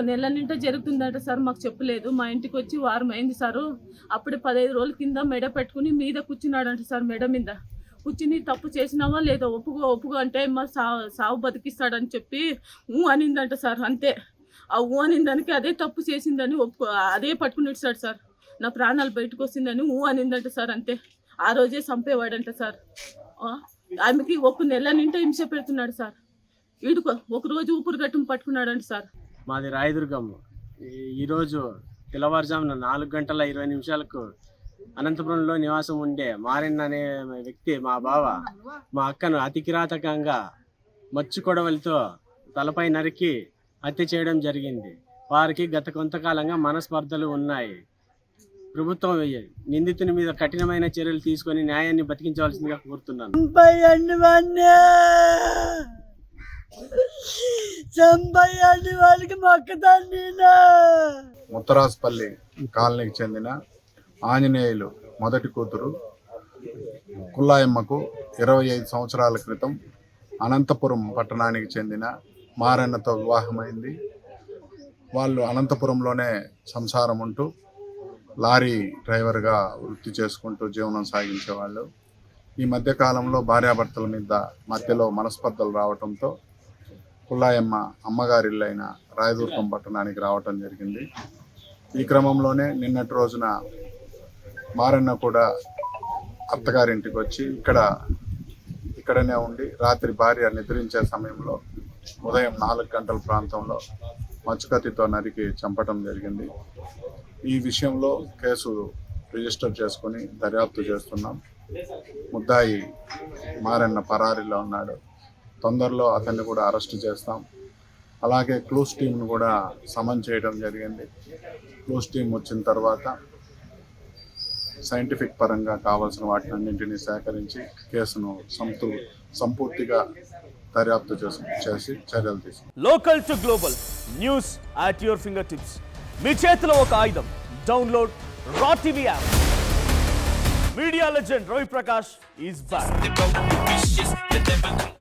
నెల నిండా జరుగుతుందట సార్. మాకు చెప్పలేదు. మా ఇంటికి వచ్చి వారం అయింది సారు. అప్పుడే 15 రోజుల కింద మెడ పెట్టుకుని మీద కూర్చున్నాడంట సార్. మెడ మీద కూర్చుని తప్పు చేసినావా లేదో ఒప్పుకో అంటే మా సావు బతికిస్తాడని చెప్పి అనిందంట సార్. అంతే. ఆ అనిన దానికి అదే తప్పు చేసిందని అదే పట్టుకుని ఇచ్చాడు సార్. నా ప్రాణాలు బయటకు వస్తుందని అనిందంట సార్. అంతే. ఆ రోజే చంపేవాడంట సార్. ఆమెకి ఒక నెల నిండా హింస పెడుతున్నాడు సార్. వీడుకో ఒకరోజు ఊపిరి గట్టును పట్టుకున్నాడంట సార్. మాది రాయదుర్గం. ఈరోజు తెల్లవారుజామున 4:20 అనంతపురంలో నివాసం ఉండే మారెన్న అనే వ్యక్తి మా బావ మా అక్కను అతి కిరాతకంగా మచ్చు కొడవలితో తలపై నరికి హత్య చేయడం జరిగింది. వారికి గత కొంతకాలంగా మనస్పర్ధలు ఉన్నాయి. ప్రభుత్వం నిందితుని మీద కఠినమైన చర్యలు తీసుకొని న్యాయాన్ని బతికించవలసిందిగా కోరుతున్నాను. ముత్తరాజపల్లి కాలనీకి చెందిన ఆంజనేయులు మొదటి కూతురు కుల్లాయమ్మకు 25 సంవత్సరాల క్రితం అనంతపురం పట్టణానికి చెందిన మారెన్నతో వివాహమైంది. వాళ్ళు అనంతపురంలోనే సంసారం ఉంటూ లారీ డ్రైవర్గా వృత్తి చేసుకుంటూ జీవనం సాగించేవాళ్ళు. ఈ మధ్యకాలంలో భార్యాభర్తల మధ్యలో మనస్పర్ధలు రావడంతో కుల్లాయమ్మ అమ్మగారిల్లైన రాయదుర్గం పట్టణానికి రావటం జరిగింది. ఈ క్రమంలోనే నిన్నటి రోజున మారెన్న కూడా అత్తగారింటికి వచ్చి ఇక్కడనే ఉండి రాత్రి భార్య నిద్రించే సమయంలో ఉదయం 4 గంటల ప్రాంతంలో మచ్చుకత్తితో నరికి చంపటం జరిగింది. ఈ విషయంలో కేసు రిజిస్టర్ చేసుకుని దర్యాప్తు చేస్తున్నాం. ముద్దాయి మారెన్న పరారీలో ఉన్నాడు. తొందరలో అతన్ని కూడా అరెస్ట్ చేస్తాం. అలాగే క్లూస్ టీంను కూడా సమన్ చేయడం జరిగింది. క్లూస్ టీం వచ్చిన తర్వాత సైంటిఫిక్ పరంగా కావాల్సిన వాటినన్నింటినీ సేకరించి కేసును సంపూర్తిగా దర్యాప్తు చేసి చర్యలు తీసుకుంటాం. Local to global news at your fingertips. మీ చేతిలో ఒక ఆయుధం. Download raw TV app. Media legend Ravi Prakash is back.